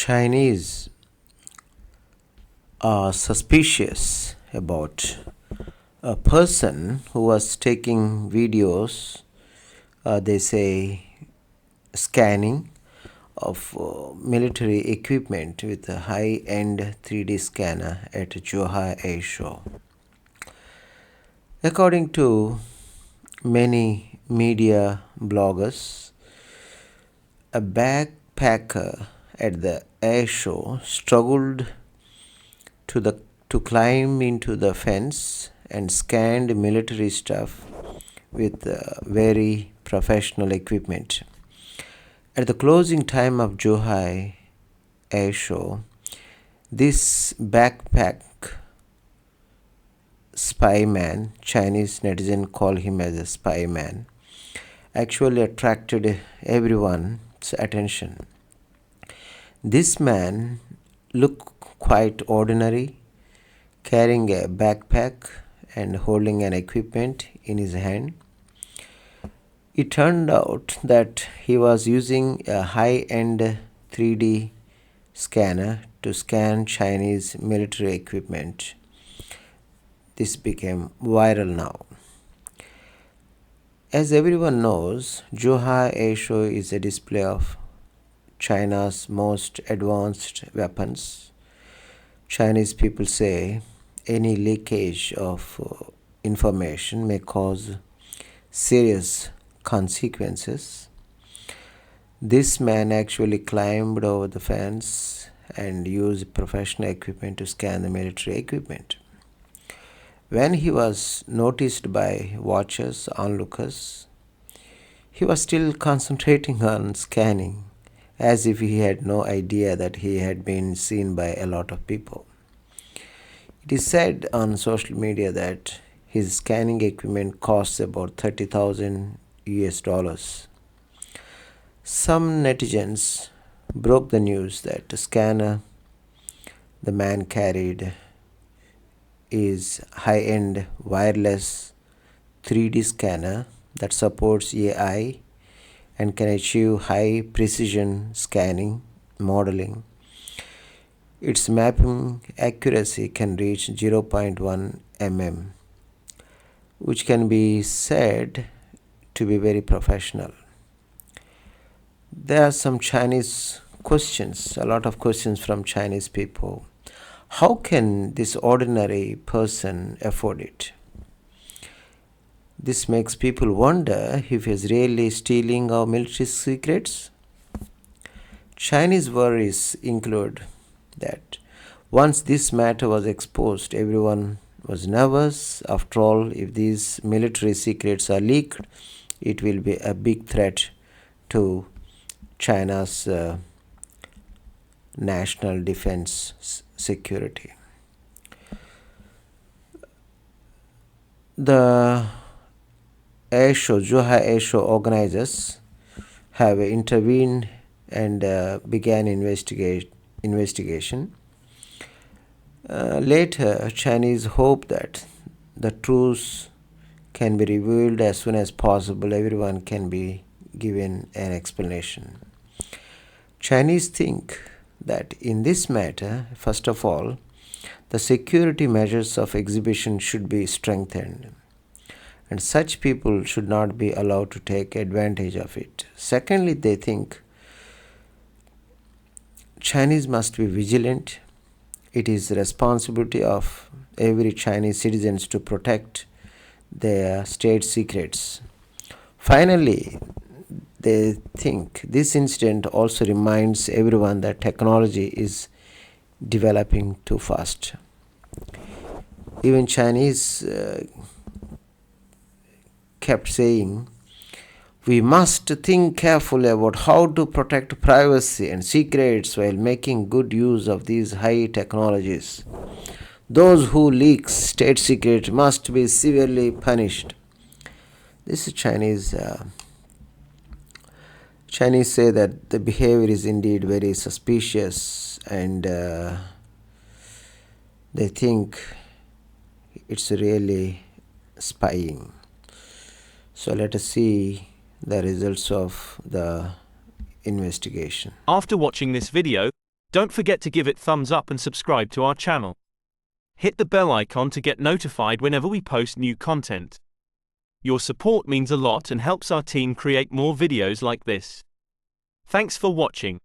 Chinese are suspicious about a person who was taking videos, they say scanning of military equipment with a high end 3D scanner at Johor Airshow. According to many media bloggers, a backpacker at the air show struggled to the to climb into the fence and scanned military stuff with very professional equipment. At the closing time of Johor Air Show, this backpack spy man, Chinese netizen call him as a spy man, actually attracted everyone's attention. This man looked quite ordinary, carrying a backpack and holding an equipment in his hand. It turned out that he was using a high end 3D scanner to scan Chinese military equipment. This became viral now. As everyone knows, Johor Airshow is a display of China's most advanced weapons. Chinese people say any leakage of information may cause serious consequences. This man actually climbed over the fence and used professional equipment to scan the military equipment. When he was noticed by watchers, onlookers, he was still concentrating on scanning, as if he had no idea that he had been seen by a lot of people. It is said on social media that his scanning equipment costs about 30,000 US dollars. Some netizens broke the news that the scanner the man carried is high-end wireless 3D scanner that supports AI and can achieve high precision scanning modeling. Its mapping accuracy can reach 0.1 mm, which can be said to be very professional. There are some Chinese questions, a lot of questions from Chinese people. How can this ordinary person afford it? This makes people wonder if he is really stealing our military secrets. Chinese worries include that once this matter was exposed, everyone was nervous. After all, if these military secrets are leaked, it will be a big threat to China's national defense security. The Johor Airshow organizers have intervened and began investigation. Later, Chinese hope that the truth can be revealed as soon as possible. Everyone can be given an explanation. Chinese think that in this matter, first of all, the security measures of exhibition should be strengthened, and such people should not be allowed to take advantage of it. Secondly, they think Chinese must be vigilant. It is the responsibility of every Chinese citizens to protect their state secrets. Finally, they think this incident also reminds everyone that technology is developing too fast. Even Chinese kept saying, we must think carefully about how to protect privacy and secrets while making good use of these high technologies. Those who leak state secrets must be severely punished. This is Chinese. Chinese say that the behavior is indeed very suspicious, and they think it's really spying. So let us see the results of the investigation. After watching this video, Don't forget to give it thumbs up and subscribe to our channel. Hit the bell icon to get notified whenever we post new content. Your support means a lot and helps our team create more videos like this. Thanks for watching.